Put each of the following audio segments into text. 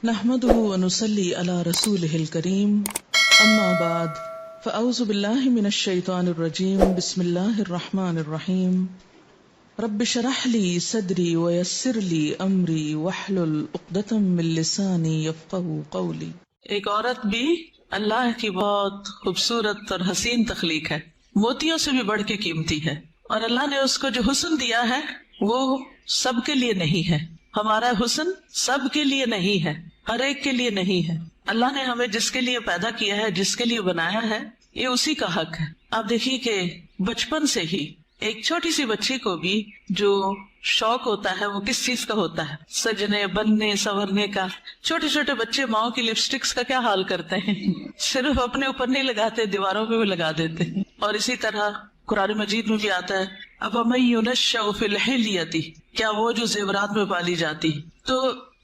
نحمده ونصلي على رسوله الكريم اما بعد فاعوذ بالله من الشيطان الرجيم بسم الله الرحمن الرحيم رب اشرح لي صدري ويسر لي امري واحلل عقدة من لساني يفقهوا قولي۔ ایک عورت بھی اللہ کی بہت خوبصورت اور حسین تخلیق ہے، موتیوں سے بھی بڑھ کے قیمتی ہے، اور اللہ نے اس کو جو حسن دیا ہے وہ سب کے لیے نہیں ہے۔ ہمارا حسن سب کے لیے نہیں ہے، ہر ایک کے لیے نہیں ہے۔ اللہ نے ہمیں جس کے لیے پیدا کیا ہے، جس کے لیے بنایا ہے، یہ اسی کا حق ہے۔ آپ دیکھیے کہ بچپن سے ہی ایک چھوٹی سی بچی کو بھی جو شوق ہوتا ہے وہ کس چیز کا ہوتا ہے؟ سجنے، بننے، سنورنے کا۔ چھوٹے چھوٹے بچے ماؤں کی لپسٹکس کا کیا حال کرتے ہیں، صرف اپنے اوپر نہیں لگاتے، دیواروں پہ بھی لگا دیتے ہیں۔ اور اسی طرح قرآن مجید میں بھی آتا ہے أَفَمَن يُنَشَّأُ فِي الْحِلْيَةِ، کیا وہ جو زیورات میں پالی جاتی۔ تو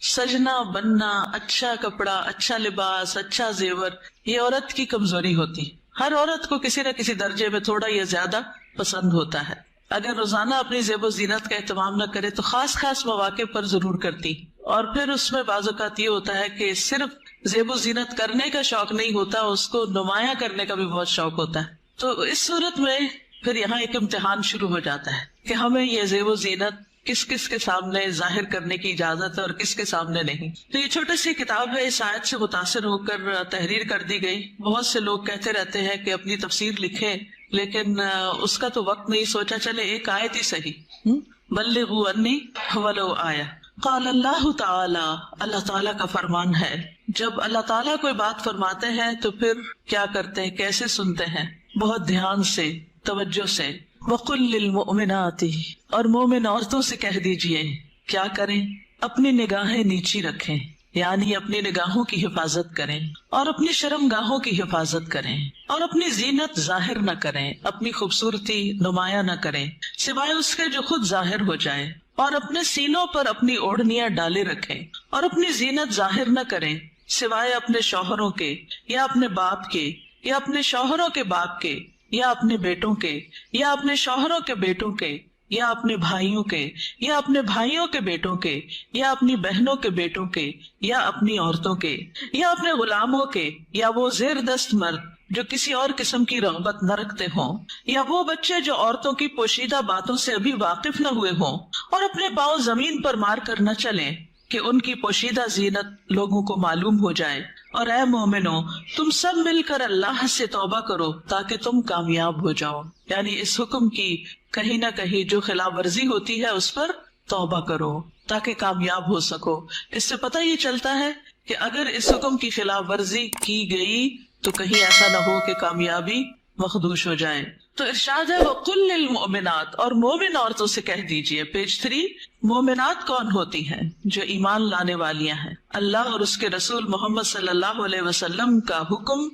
سجنا، بننا، اچھا کپڑا، اچھا لباس، اچھا زیور، یہ عورت کی کمزوری ہوتی۔ ہر عورت کو کسی نہ کسی درجے میں تھوڑا یا زیادہ پسند ہوتا ہے۔ اگر روزانہ اپنی زیب و زینت کا اہتمام نہ کرے تو خاص خاص مواقع پر ضرور کرتی، اور پھر اس میں بعض اوقات یہ ہوتا ہے کہ صرف زیب و زینت کرنے کا شوق نہیں ہوتا، اس کو نمایاں کرنے کا بھی بہت شوق ہوتا ہے۔ تو اس صورت میں پھر یہاں ایک امتحان شروع ہو جاتا ہے کہ ہمیں یہ زیب و زینت کس کس کے سامنے ظاہر کرنے کی اجازت ہے اور کس کے سامنے نہیں۔ تو یہ چھوٹی سی کتاب ہے، اس آیت سے متاثر ہو کر تحریر کر دی گئی۔ بہت سے لوگ کہتے رہتے ہیں کہ اپنی تفسیر لکھیں، لیکن اس کا تو وقت نہیں، سوچا چلے ایک آیت ہی صحیح۔ بلغوا انی ولو آیہ۔ قال اللہ تعالی، اللہ تعالیٰ کا فرمان ہے، جب اللہ تعالیٰ کوئی بات فرماتے ہیں تو پھر کیا کرتے ہیں، کیسے سنتے ہیں؟ بہت دھیان سے، توجہ سے۔ وَقُلْ لِلْمُؤْمِنَاتِ، اور مومن عورتوں سے کہہ دیجئے کیا کریں؟ اپنی نگاہیں نیچی رکھیں، یعنی اپنی نگاہوں کی حفاظت کریں، اور اپنی شرم گاہوں کی حفاظت کریں، اور اپنی زینت ظاہر نہ کریں، اپنی خوبصورتی نمایاں نہ کریں سوائے اس کے جو خود ظاہر ہو جائے، اور اپنے سینوں پر اپنی اوڑھنیاں ڈالے رکھیں، اور اپنی زینت ظاہر نہ کریں سوائے اپنے شوہروں کے، یا اپنے باپ کے، یا اپنے شوہروں کے باپ کے، یا اپنے بیٹوں کے، یا اپنے شوہروں کے بیٹوں کے، یا اپنے بھائیوں کے، یا اپنے بھائیوں کے بیٹوں کے، یا اپنی بہنوں کے بیٹوں کے، یا اپنی عورتوں کے، یا اپنے غلاموں کے، یا وہ زیر دست مرد جو کسی اور قسم کی رغبت نہ رکھتے ہوں، یا وہ بچے جو عورتوں کی پوشیدہ باتوں سے ابھی واقف نہ ہوئے ہوں، اور اپنے پاؤں زمین پر مار کر نہ چلیں کہ ان کی پوشیدہ زینت لوگوں کو معلوم ہو جائے۔ اور اے مومنو، تم سب مل کر اللہ سے توبہ کرو تاکہ تم کامیاب ہو جاؤ، یعنی اس حکم کی کہیں نہ کہیں جو خلاف ورزی ہوتی ہے اس پر توبہ کرو تاکہ کامیاب ہو سکو۔ اس سے پتہ یہ چلتا ہے کہ اگر اس حکم کی خلاف ورزی کی گئی تو کہیں ایسا نہ ہو کہ کامیابی مخدوش ہو جائے۔ تو ارشاد ہے وَقُلْ لِلْمُؤْمِنَاتِ، اور مومن عورتوں سے کہہ دیجئے۔ پیج 3، مومنات کون ہوتی ہیں؟ جو ایمان لانے والیاں ہیں، اللہ اور اس کے رسول محمد صلی اللہ علیہ وسلم کا حکم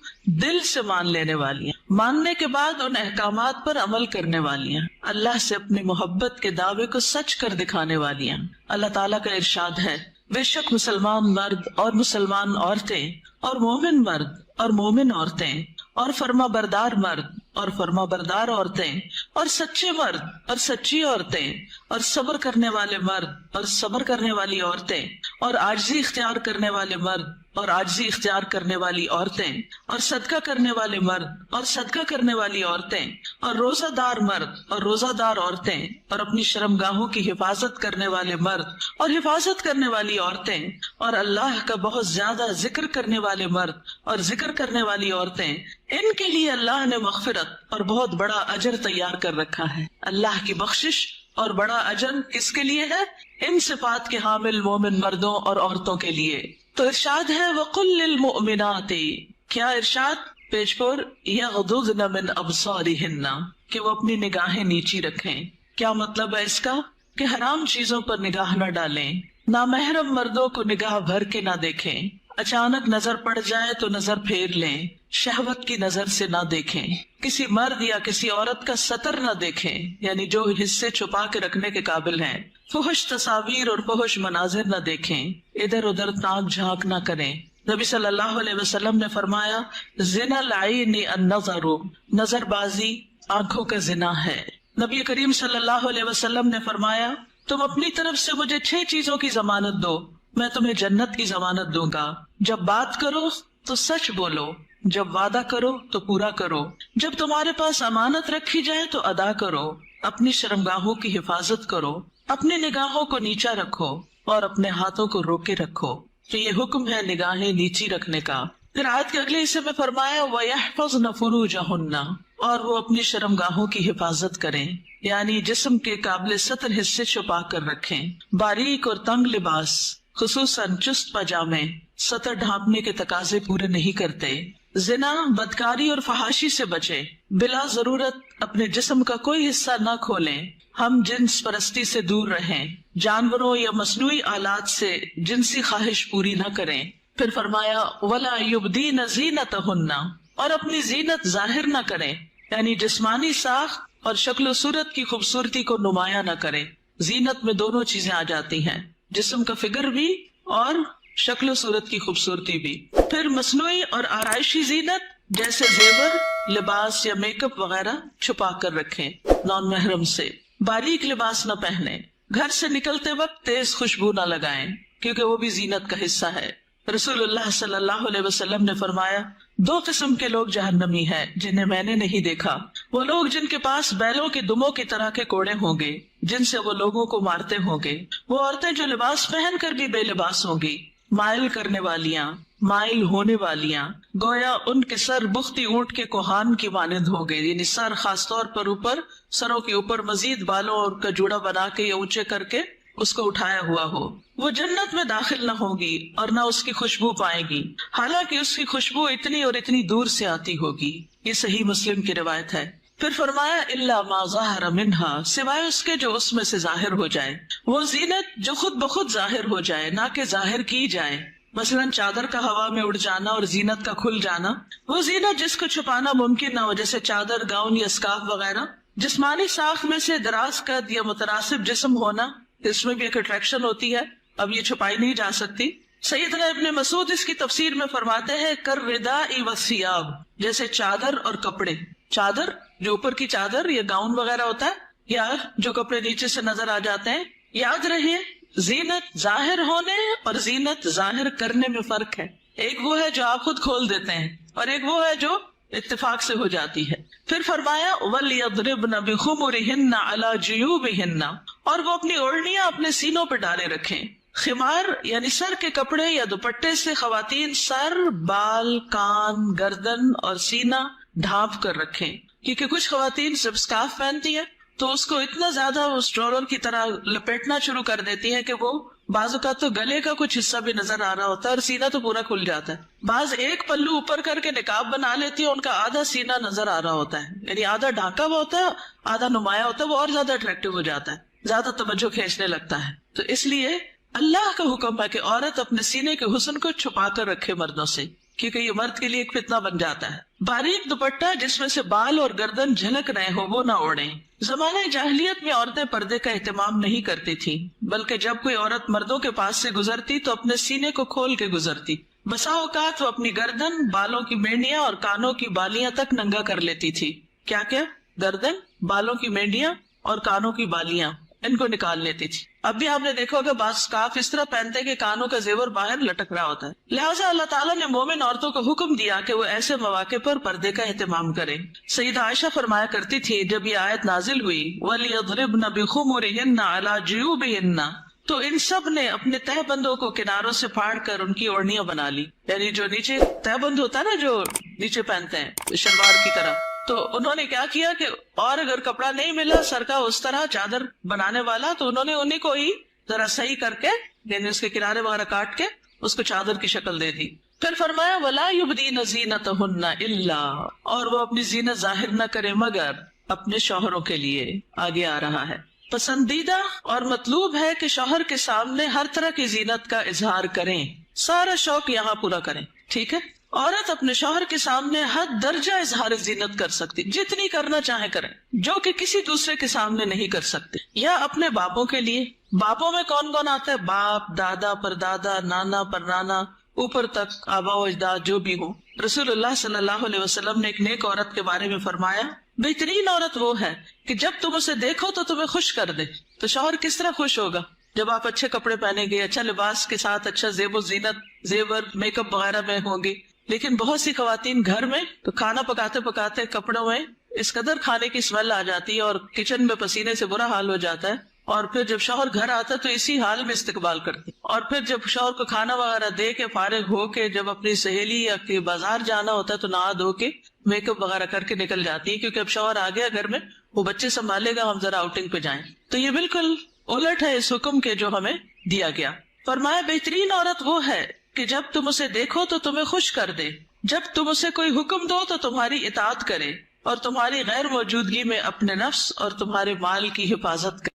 دل سے مان لینے والیاں، ماننے کے بعد ان احکامات پر عمل کرنے والیاں، اللہ سے اپنی محبت کے دعوے کو سچ کر دکھانے والیاں۔ اللہ تعالیٰ کا ارشاد ہے بے شک مسلمان مرد اور مسلمان عورتیں، اور مومن مرد اور مومن عورتیں، اور فرما بردار مرد اور فرما بردار عورتیں، اور سچے مرد اور سچی عورتیں، اور صبر کرنے والے مرد اور صبر کرنے والی عورتیں، اور عاجزی اختیار کرنے والے مرد اور عاجزی اختیار کرنے والی عورتیں، اور صدقہ کرنے والے مرد اور صدقہ کرنے والی عورتیں، اور روزہ دار مرد اور روزہ دار عورتیں، اور اپنی شرم گاہوں کی حفاظت کرنے والے مرد اور حفاظت کرنے والی عورتیں، اور اللہ کا بہت زیادہ ذکر کرنے والے مرد اور ذکر کرنے والی عورتیں، ان کے لیے اللہ نے مغفرت اور بہت بڑا اجر تیار کر رکھا ہے۔ اللہ کی بخشش اور بڑا اجر کس کے لیے ہے؟ ان صفات کے حامل مومن مردوں اور عورتوں کے لیے۔ تو ارشاد ہے وَقُلْ لِلْمُؤْمِنَاتِ، کیا ارشاد؟ پیج 4، يَغْضُضْنَ مِنْ أَبْصَارِهِنَّ، کہ وہ اپنی نگاہیں نیچی رکھیں۔ کیا مطلب ہے اس کا؟ کہ حرام چیزوں پر نگاہ نہ ڈالیں، نامحرم مردوں کو نگاہ بھر کے نہ دیکھیں، اچانک نظر پڑ جائے تو نظر پھیر لیں، شہوت کی نظر سے نہ دیکھیں، کسی مرد یا کسی عورت کا سطر نہ دیکھیں، یعنی جو حصے چھپا کے رکھنے کے قابل ہیں، فحش تصاویر اور فحش مناظر نہ دیکھیں، ادھر ادھر تاک جھانک نہ کریں۔ نبی صلی اللہ علیہ وسلم نے فرمایا زنا العین النظر، نظر بازی آنکھوں کا زنا ہے۔ نبی کریم صلی اللہ علیہ وسلم نے فرمایا تم اپنی طرف سے مجھے 6 چیزوں کی ضمانت دو، میں تمہیں جنت کی ضمانت دوں گا. جب بات کرو تو سچ بولو، جب وعدہ کرو تو پورا کرو، جب تمہارے پاس امانت رکھی جائے تو ادا کرو، اپنی شرمگاہوں کی حفاظت کرو، اپنی نگاہوں کو نیچا رکھو اور اپنے ہاتھوں کو روکے رکھو. تو یہ حکم ہے نگاہیں نیچی رکھنے کا. پھر آیت کے اگلے حصے میں فرمایا وَيَحْفَظْنَ فُرُوجَهُنَّ، اور وہ اپنی شرمگاہوں کی حفاظت کریں، یعنی جسم کے قابل ستر حصے چھپا کر رکھیں. باریک اور تنگ لباس خصوصاً چست پاجامے سطر ڈھانپنے کے تقاضے پورے نہیں کرتے. زنا، بدکاری اور فحاشی سے بچیں. بلا ضرورت اپنے جسم کا کوئی حصہ نہ کھولیں. ہم جنس پرستی سے دور رہیں. جانوروں یا مصنوعی آلات سے جنسی خواہش پوری نہ کریں. پھر فرمایا وَلَا يُبْدِينَ زِينَتَهُنَّ، اور اپنی زینت ظاہر نہ کریں، یعنی جسمانی ساخت اور شکل و صورت کی خوبصورتی کو نمایاں نہ کریں. زینت میں دونوں چیزیں آ جاتی ہیں، جسم کا فگر بھی اور شکل و صورت کی خوبصورتی بھی. پھر مصنوعی اور آرائشی زینت جیسے زیور، لباس یا میک اپ وغیرہ چھپا کر رکھیں نان محرم سے. باریک لباس نہ پہنیں. گھر سے نکلتے وقت تیز خوشبو نہ لگائیں کیونکہ وہ بھی زینت کا حصہ ہے. رسول اللہ صلی اللہ علیہ وسلم نے فرمایا 2 قسم کے لوگ جہنمی ہیں جنہیں میں نے نہیں دیکھا. وہ لوگ جن کے پاس بیلوں کے دموں کی طرح کے کوڑے ہوں گے جن سے وہ لوگوں کو مارتے ہوں گے. وہ عورتیں جو لباس پہن کر بھی بے لباس ہوں گی، مائل کرنے والیاں، مائل ہونے والیاں، گویا ان کے سر بختی اونٹ کے کوہان کی مانند ہو گئے، یعنی سر خاص طور پر اوپر، سروں کے اوپر مزید بالوں اور کا جوڑا بنا کے یا اونچے کر کے اس کو اٹھایا ہوا ہو. وہ جنت میں داخل نہ ہوگی اور نہ اس کی خوشبو پائے گی، حالانکہ اس کی خوشبو اتنی اور اتنی دور سے آتی ہوگی. یہ صحیح مسلم کی روایت ہے. پھر فرمایا الا ما ظاہر منہا، سوائے اس کے جو اس میں سے ظاہر ہو جائے. وہ زینت جو خود بخود ظاہر ہو جائے، نہ کہ ظاہر کی جائے. مثلاً چادر کا ہوا میں اڑ جانا اور زینت کا کھل جانا. وہ زینت جس کو چھپانا ممکن نہ ہو، جیسے چادر، گاؤن یا اسکارف وغیرہ. جسمانی ساخت میں سے دراز قد یا متناسب جسم ہونا، اس میں بھی ایک اٹریکشن ہوتی ہے، اب یہ چھپائی نہیں جا سکتی. سیدنا ابن مسعود اس کی تفسیر میں فرماتے ہیں کالرداء والثیاب، جیسے چادر اور کپڑے. چادر جو اوپر کی چادر یا گاؤن وغیرہ ہوتا ہے، یا جو کپڑے نیچے سے نظر آ جاتے ہیں. یاد رہے زینت ظاہر ہونے اور زینت ظاہر کرنے میں فرق ہے. ایک وہ ہے جو آپ خود کھول دیتے ہیں اور ایک وہ ہے جو اتفاق سے ہو جاتی ہے. پھر فرمایا وَلْيَضْرِبْنَ بِخُمُرِهِنَّ عَلَى جُيُوبِهِنَّ، اور وہ اپنی اوڑھنیاں اپنے سینوں پہ ڈالے رکھیں. خمار یعنی سر کے کپڑے یا دوپٹے سے خواتین سر، بال، کان، گردن اور سینہ ڈھانپ کر رکھیں، کیونکہ کچھ خواتین جب اسکارف پہنتی ہیں تو اس کو اتنا زیادہ اسٹرولر کی طرح لپیٹنا شروع کر دیتی ہے کہ وہ بعض اوقات تو گلے کا کچھ حصہ بھی نظر آ رہا ہوتا ہے اور سینہ تو پورا کھل جاتا ہے. بعض ایک پلو اوپر کر کے نقاب بنا لیتی ہے، ان کا آدھا سینہ نظر آ رہا ہوتا ہے، یعنی آدھا ڈھانکا ہوا ہوتا ہے، آدھا نمایاں ہوتا ہے، وہ اور زیادہ اٹریکٹیو ہو جاتا ہے، زیادہ توجہ کھینچنے لگتا ہے. تو اس لیے اللہ کا حکم ہے کہ عورت اپنے سینے کے حسن کو چھپا کر رکھے مردوں سے، کیونکہ یہ مرد کے لیے ایک فتنہ بن جاتا ہے. باریک دوپٹہ جس میں سے بال اور گردن جھلک رہے ہو وہ نہ اوڑھیں. زمانہ جاہلیت میں عورتیں پردے کا اہتمام نہیں کرتی تھیں، بلکہ جب کوئی عورت مردوں کے پاس سے گزرتی تو اپنے سینے کو کھول کے گزرتی. بسا اوقات وہ اپنی گردن، بالوں کی مینڈیاں اور کانوں کی بالیاں تک ننگا کر لیتی تھی. کیا گردن، بالوں کی مینڈیاں اور کانوں کی بالیاں ان کو نکال لیتی تھی. اب بھی آپ نے دیکھا ہوگا بعض اسکارف اس طرح پہنتے کہ کانوں کا زیور باہر لٹک رہا ہوتا ہے. لہٰذا اللہ تعالیٰ نے مومن عورتوں کو حکم دیا کہ وہ ایسے مواقع پر پردے کا اہتمام کریں. سیدہ عائشہ فرمایا کرتی تھی جب یہ آیت نازل ہوئی وَلْيَضْرِبْنَ بِخُمُرِهِنَّ عَلَى جُيُوبِهِنَّ، تو ان سب نے اپنے تہ بندوں کو کناروں سے پھاڑ کر ان کی اوڑھنیاں بنا لی، یعنی جو نیچے تہ بند ہوتا ہے نا، جو نیچے پہنتے ہیں شلوار کی طرح. تو انہوں نے کیا کیا کہ اور اگر کپڑا نہیں ملا سر کا اس طرح چادر بنانے والا تو انہوں نے انہیں کو ہی ذرا صحیح کر کے، یعنی اس کے کنارے وغیرہ کاٹ کے اس کو چادر کی شکل دے دی. پھر فرمایا وَلَا يُبْدِينَ زِينَتَهُنَّ إِلَّا، اور وہ اپنی زینت ظاہر نہ کرے مگر اپنے شوہروں کے لیے. آگے آ رہا ہے پسندیدہ اور مطلوب ہے کہ شوہر کے سامنے ہر طرح کی زینت کا اظہار کریں، سارا شوق یہاں پورا کریں. ٹھیک ہے، عورت اپنے شوہر کے سامنے حد درجہ اظہار زینت کر سکتی، جتنی کرنا چاہے کریں، جو کہ کسی دوسرے کے سامنے نہیں کر سکتے. یا اپنے باپوں کے لیے، باپوں میں کون کون آتا ہے؟ باپ، دادا، پردادا، نانا، پرنانا، اوپر تک آبا و اجداد جو بھی ہوں. رسول اللہ صلی اللہ علیہ وسلم نے ایک نیک عورت کے بارے میں فرمایا بہترین عورت وہ ہے کہ جب تم اسے دیکھو تو تمہیں خوش کر دے. تو شوہر کس طرح خوش ہوگا؟ جب آپ اچھے کپڑے پہنیں گے، اچھا لباس کے ساتھ اچھا زیب و زینت، زیور، میک اپ وغیرہ میں ہوں گی. لیکن بہت سی خواتین گھر میں تو کھانا پکاتے پکاتے کپڑوں میں اس قدر کھانے کی اسمیل آ جاتی ہے اور کچن میں پسینے سے برا حال ہو جاتا ہے، اور پھر جب شوہر گھر آتا ہے تو اسی حال میں استقبال کرتی، اور پھر جب شوہر کو کھانا وغیرہ دے کے فارغ ہو کے جب اپنی سہیلی یا کہ بازار جانا ہوتا ہے تو نہا دھو کے میک اپ وغیرہ کر کے نکل جاتی ہے، کیونکہ اب شوہر آ گیا گھر میں، وہ بچے سنبھالے گا، ہم ذرا آؤٹنگ پہ جائیں. تو یہ بالکل الٹ ہے اس حکم کے جو ہمیں دیا گیا. فرمایا بہترین عورت وہ ہے کہ جب تم اسے دیکھو تو تمہیں خوش کر دے، جب تم اسے کوئی حکم دو تو تمہاری اطاعت کرے، اور تمہاری غیر موجودگی میں اپنے نفس اور تمہارے مال کی حفاظت کرے.